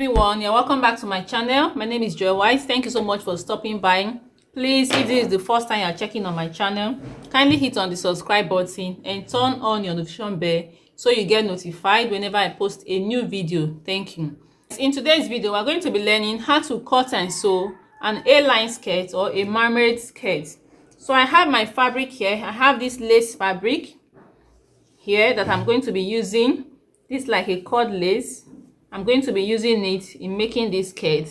everyone, you're welcome back to my channel. My name is Joy Wise. Thank you so much for stopping by. Please, if this is the first time you're checking on my channel, kindly hit on the subscribe button and turn on your notification bell so you get notified whenever I post a new video. Thank you. In today's video, we're going to be learning how to cut and sew an A-line skirt or a mermaid skirt. So I have my fabric here. I have this lace fabric here that I'm going to be using. This is like a cord lace. I'm going to be using it in making this skirt,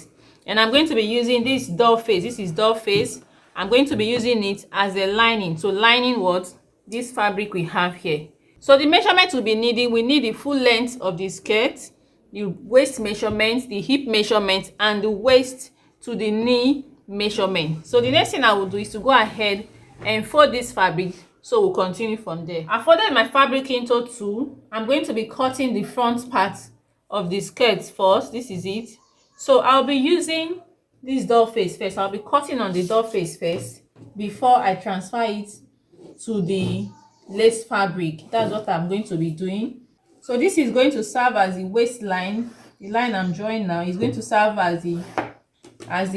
and I'm going to be using this doll face. This is doll face. I'm going to be using it as a lining to lining what this fabric we have here. So the measurement we'll be needing, we need the full length of the skirt, the waist measurement, the hip measurement, and the waist to the knee measurement. So the next thing I will do is to go ahead and fold this fabric. So we'll continue from there. I folded my fabric into two. I'm going to be cutting the front part of the skirt first. This is it. So I'll be using this doll face first. I'll be cutting on the doll face first before I transfer it to the lace fabric. That's what I'm going to be doing. So this is going to serve as the waistline. The line I'm drawing now is going to serve as the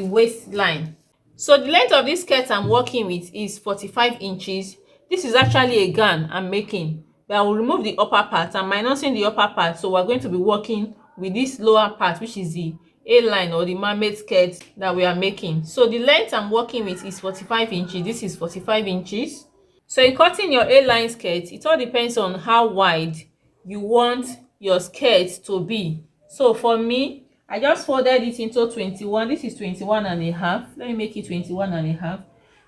waistline. So the length of this skirt I'm working with is 45 inches. This is actually a gown I'm making. I will remove the upper part. I'm minusing the upper part, so we're going to be working with this lower part, which is the A-line or the mermaid skirt that we are making. So the length I'm working with is 45 inches. This is 45 inches. So in cutting your A-line skirt, it all depends on how wide you want your skirt to be. So for me, I just folded it into 21. This is 21 and a half. Let me make it 21 and a half.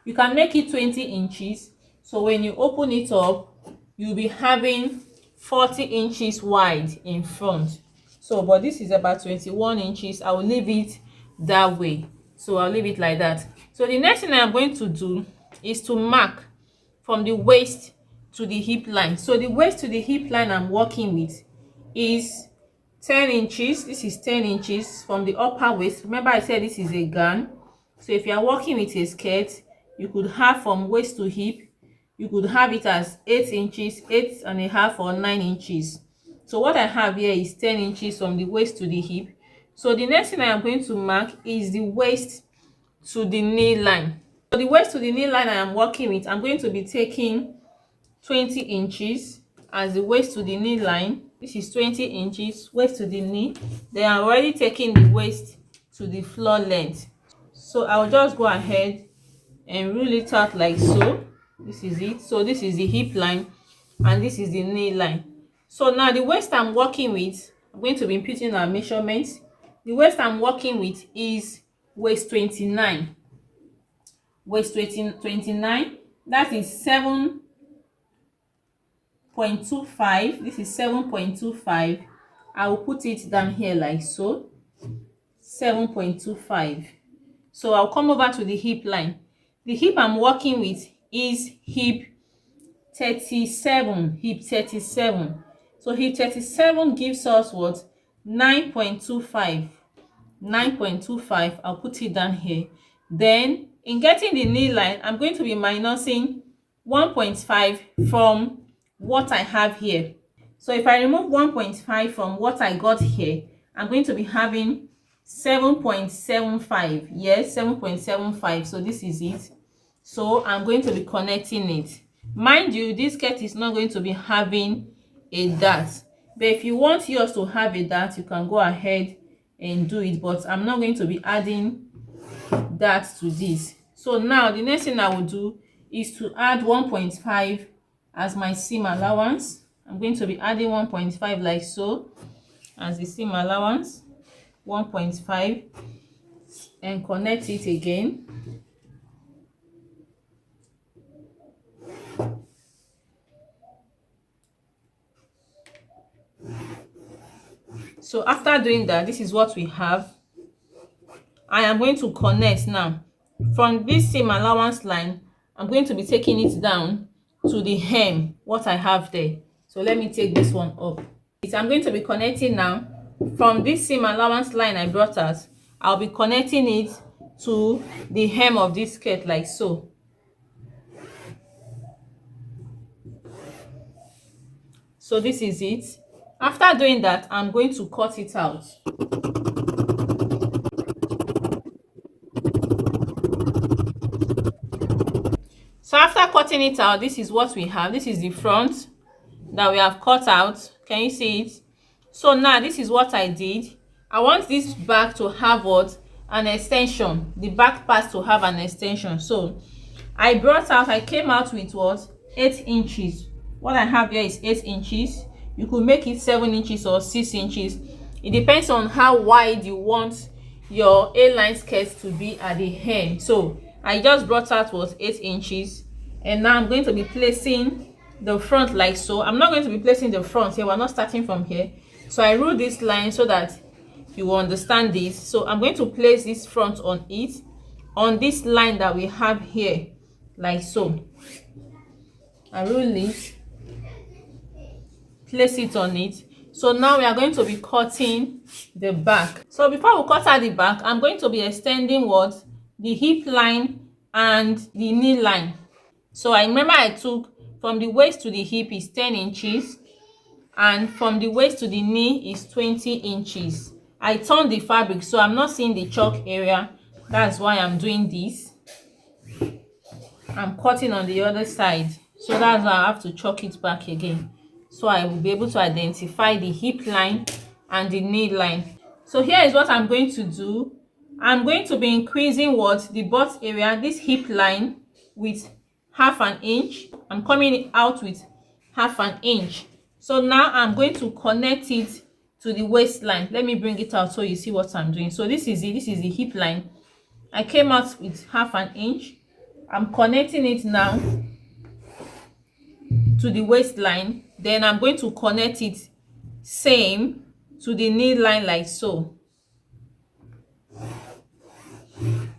You can make it 20 inches. So when you open it up, you'll be having 40 inches wide in front. So but this is about 21 inches. I will leave it that way. So I'll leave it like that. So the next thing I'm going to do is to mark from the waist to the hip line. So the waist to the hip line I'm working with is 10 inches. This is 10 inches from the upper waist. Remember I said this is a gown. So if you are working with a skirt, you could have from waist to hip, you could have it as 8 inches, 8 and a half, or 9 inches. So what I have here is 10 inches from the waist to the hip. So the next thing I am going to mark is the waist to the knee line. So the waist to the knee line I am working with, I'm going to be taking 20 inches as the waist to the knee line. This is 20 inches, waist to the knee. Then I'm already taking the waist to the floor length. So I'll just go ahead and rule it out like so. This is it. So this is the hip line and this is the knee line. So now the waist I'm working with, I'm going to be inputting our measurements. The waist I'm working with is waist 29. Waist 29, that is 7.25. This is 7.25. I will put it down here like so. 7.25. So I'll come over to the hip line. The hip I'm working with is hip 37. Hip 37. So hip 37 gives us what? 9.25. 9.25. I'll put it down here. Then in getting the knee line, I'm going to be minusing 1.5 from what I have here. So if I remove 1.5 from what I got here, I'm going to be having 7.75. Yes, 7.75. So this is it. So I'm going to be connecting it. Mind you, this skirt is not going to be having a dart, but if you want yours to have a dart, you can go ahead and do it, but I'm not going to be adding that to this. So now the next thing I will do is to add 1.5 as my seam allowance. I'm going to be adding 1.5 like so as the seam allowance. 1.5 and connect it again. So after doing that, this is what we have. I am going to connect now from this seam allowance line. I'm going to be taking it down to the hem, what I have there. So let me take this one up. I'm going to be connecting now from this seam allowance line I brought us. I'll be connecting it to the hem of this skirt like so. So this is it. After doing that, I'm going to cut it out. So after cutting it out, this is what we have. This is the front that we have cut out. Can you see it? So now this is what I did. I want this back to have what? An extension. The back part to have an extension. So I came out with what? 8 inches. What I have here is 8 inches. You could make it 7 inches or 6 inches. It depends on how wide you want your A-line skirt to be at the hem. So I just brought out what? 8 inches. And now I'm going to be placing the front like so. I'm not going to be placing the front here. We're not starting from here. So I rule this line so that you will understand this. So I'm going to place this front on it, on this line that we have here, like so. I rule it, place it on it. So now we are going to be cutting the back. So before we cut out the back, I'm going to be extending what? The hip line and the knee line. So I remember I took from the waist to the hip is 10 inches and from the waist to the knee is 20 inches. I turned the fabric so I'm not seeing the chalk area. That's why I'm doing this. I'm cutting on the other side. So that's why I have to chalk it back again. So I will be able to identify the hip line and the knee line. So here is what I'm going to do. I'm going to be increasing what? The butt area, this hip line with half an inch. I'm coming out with half an inch. So now I'm going to connect it to the waistline. Let me bring it out so you see what I'm doing. So this is it. This is the hip line. I came out with half an inch. I'm connecting it now to the waistline. Then I'm going to connect it same to the knee line like so.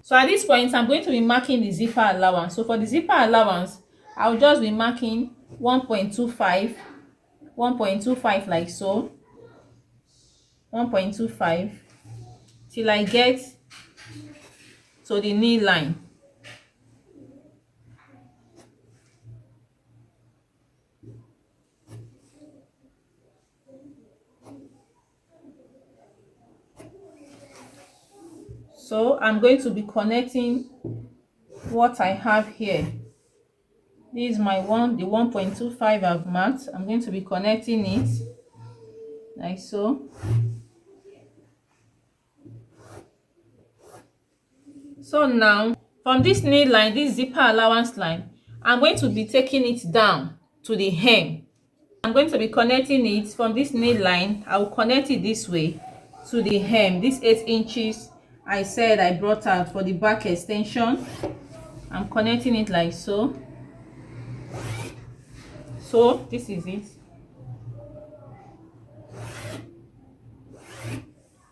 So at this point, I'm going to be marking the zipper allowance. So for the zipper allowance, I'll just be marking 1.25 like so. 1.25 till I get to the knee line. So I'm going to be connecting what I have here. This is my the 1.25 I've marked. I'm going to be connecting it like so. So now from this knee line, this zipper allowance line, I'm going to be taking it down to the hem. I'm going to be connecting it from this knee line. I will connect it this way to the hem. This 8 inches I said I brought out for the back extension. I'm connecting it like so. So this is it.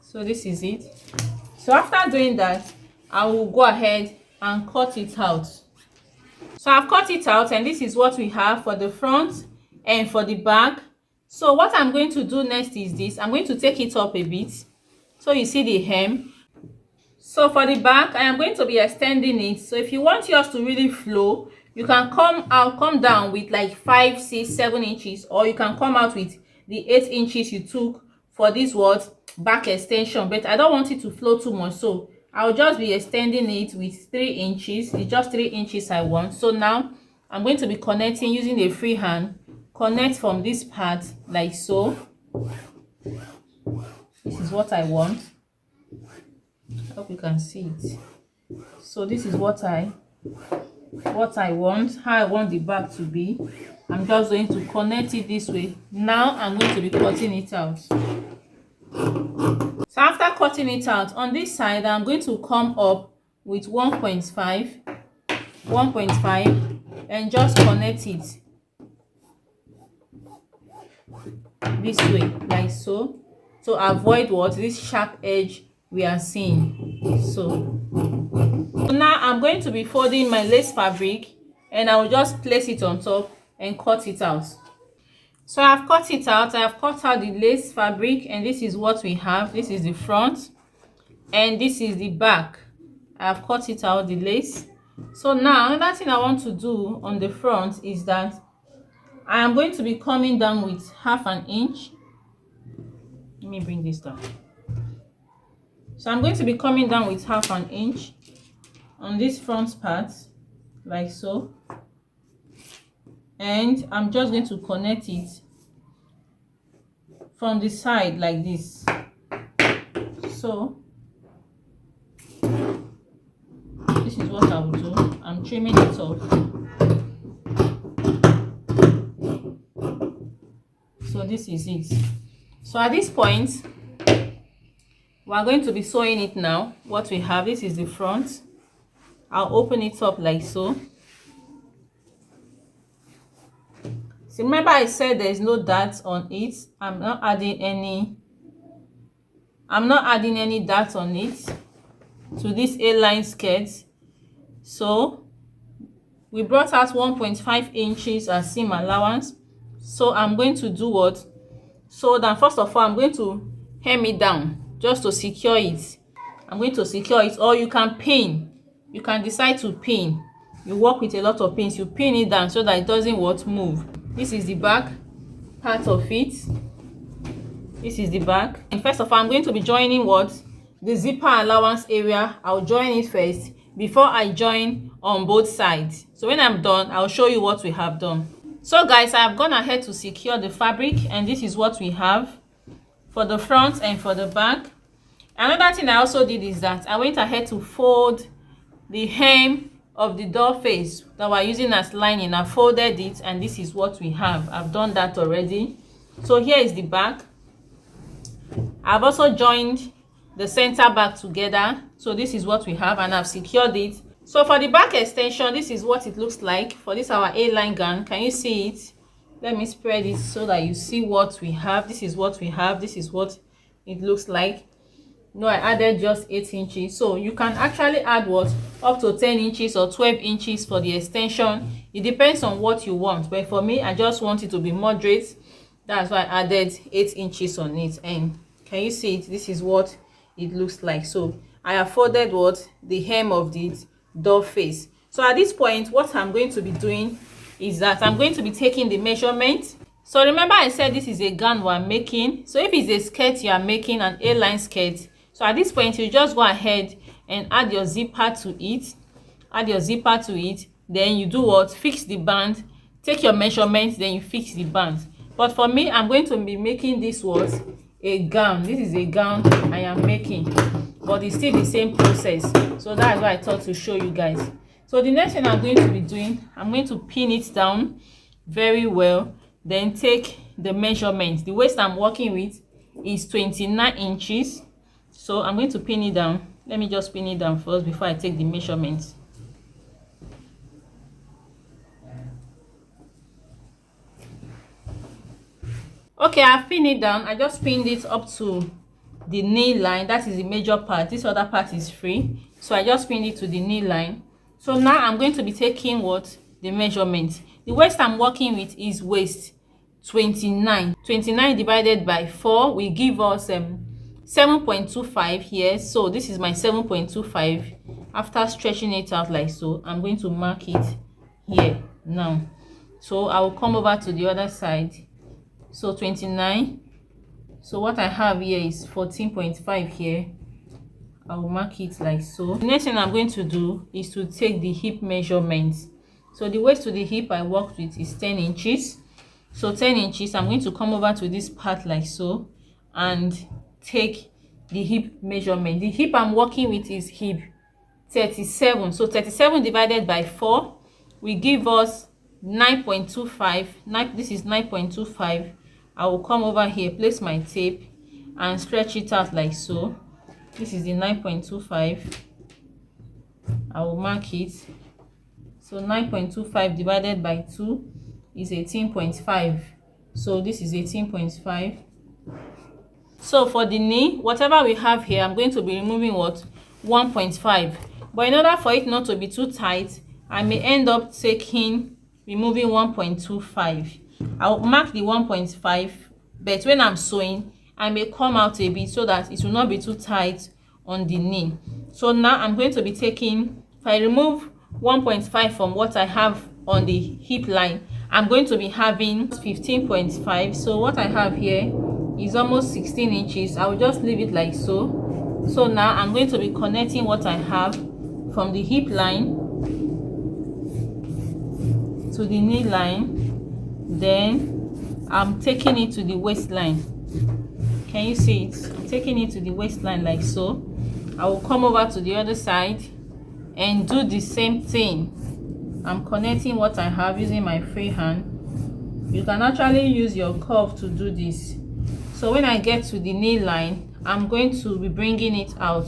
So this is it. So after doing that, I will go ahead and cut it out. So I've cut it out and this is what we have for the front and for the back. So what I'm going to do next is this. I'm going to take it up a bit so you see the hem. So for the back, I am going to be extending it. So if you want yours to really flow, you can come down with like 5, 6, 7 inches, or you can come out with the 8 inches you took for this back extension. But I don't want it to flow too much, so I'll just be extending it with 3 inches. It's just 3 inches I want. So now I'm going to be connecting using a free hand. Connect from this part like so. This is what I want. I hope you can see it. So this is what I want, how I want the back to be. I'm just going to connect it this way. Now I'm going to be cutting it out. So after cutting it out, on this side I'm going to come up with 1.5 and just connect it this way like so, to avoid this sharp edge we are seeing. So now I'm going to be folding my lace fabric and I will just place it on top and cut it out. So I've cut it out. I have cut out the lace fabric and this is what we have. This is the front and this is the back. I have cut it out, the lace. So now another thing I want to do on the front is that I am going to be coming down with half an inch. Let me bring this down. So I'm going to be coming down with half an inch on this front part like so. and I'm just going to connect it from the side like this. So this is what I will do. I'm trimming it off. So this is it. So at this point, we are going to be sewing it now. What we have, this is the front. I'll open it up like so. So remember I said there is no dart on it. I'm not adding any dart on it to this A-line skirt. So we brought out 1.5 inches as seam allowance. So I'm going to do what? So then first of all, I'm going to hem it down just to secure it. I'm going to secure it, or you can pin. You can decide to pin. You work with a lot of pins. You pin it down so that it doesn't move. This is the back part of it. This is the back. And first of all, I'm going to be joining the zipper allowance area. I'll join it first before I join on both sides. So when I'm done, I'll show you what we have done. So guys, I've gone ahead to secure the fabric, and this is what we have for the front and for the back. Another thing I also did is that I went ahead to fold the hem of the door face that we're using as lining. I folded it, and this is what we have. I've done that already. So here is the back. I've also joined the center back together. So this is what we have, and I've secured it. So for the back extension, this is what it looks like for this our A-line gown. Can you see it? Let me spread it so that you see what we have. This is what we have. This is what it looks like. No, I added just 8 inches. So you can actually add up to 10 inches or 12 inches for the extension. It depends on what you want. But for me, I just want it to be moderate. That's why I added 8 inches on it. And can you see it? This is what it looks like. So I have folded the hem of the door face. So at this point, what I'm going to be doing is that I'm going to be taking the measurement. So remember I said this is a gown we're making. So if it's a skirt you are making, an A-line skirt, so at this point you just go ahead and add your zipper to it. Add your zipper to it. Then you do what? Fix the band. Take your measurements, then you fix the band. But for me, I'm going to be making this a gown. This is a gown I am making, but it's still the same process. So that's why I thought to show you guys. So the next thing I'm going to be doing, I'm going to pin it down very well. Then take the measurements. The waist I'm working with is 29 inches. So I'm going to pin it down. Let me just pin it down first before I take the measurements. Okay, I've pinned it down. I just pinned it up to the knee line. That is the major part. This other part is free. So I just pinned it to the knee line. So now I'm going to be taking the measurement. The waist I'm working with is waist 29. 29 divided by 4 will give us 7.25 here. So this is my 7.25. After stretching it out like so, I'm going to mark it here now. So I will come over to the other side. So 29. So what I have here is 14.5 here. I will mark it like so. The next thing I'm going to do is to take the hip measurements. So the waist to the hip I worked with is 10 inches. So 10 inches, I'm going to come over to this part like so and take the hip measurement. The hip I'm working with is hip 37. So 37 divided by 4 will give us 9.25. This is 9.25. I will come over here, place my tape and stretch it out like so. This is the 9.25. I will mark it. So 9.25 divided by 2 is 18.5. So this is 18.5. So for the knee, whatever we have here, I'm going to be removing 1.5. But in order for it not to be too tight, I may end up removing 1.25. I'll mark the 1.5, but when I'm sewing, I may come out a bit so that it will not be too tight on the knee. So now I'm going to be taking, if I remove 1.5 from what I have on the hip line, I'm going to be having 15.5. So what I have here is almost 16 inches. I will just leave it like so. So now I'm going to be connecting what I have from the hip line to the knee line. Then I'm taking it to the waistline. Can you see it? I'm taking it to the waistline like so. I will come over to the other side and do the same thing. I'm connecting what I have using my free hand. You can actually use your curve to do this. So when I get to the knee line, I'm going to be bringing it out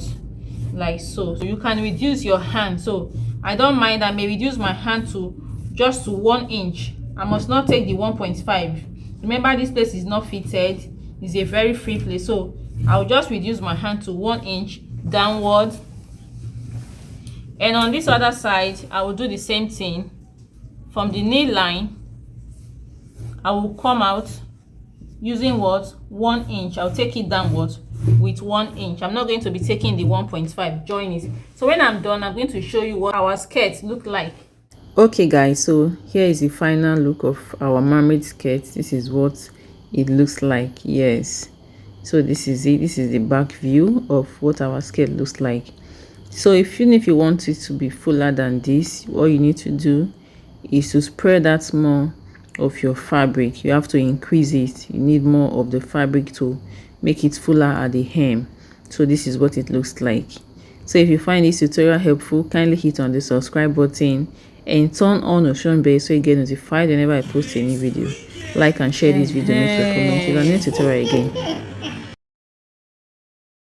like so. So you can reduce your hand. So I don't mind, I may reduce my hand to just to 1 inch. I must not take the 1.5. Remember, this place is not fitted. It's a very free place, so I'll just reduce my hand to 1 inch downward. And on this other side, I will do the same thing. From the knee line, I will come out using what? 1 inch. I'll take it downwards with 1 inch. I'm not going to be taking the 1.5. Join it. So when I'm done, I'm going to show you what our skirt look like. Okay guys, so here is the final look of our mermaid skirt. This is what it looks like. Yes, so this is it. This is the back view of what our skirt looks like. So if you want it to be fuller than this, all you need to do is to spread out more of your fabric. You have to increase it. You need more of the fabric to make it fuller at the hem. So this is what it looks like. So if you find this tutorial helpful, kindly hit on the subscribe button and turn on notification bell so you get notified whenever I post a new video. Like and share this video, make your comment. If you are new tutorial again,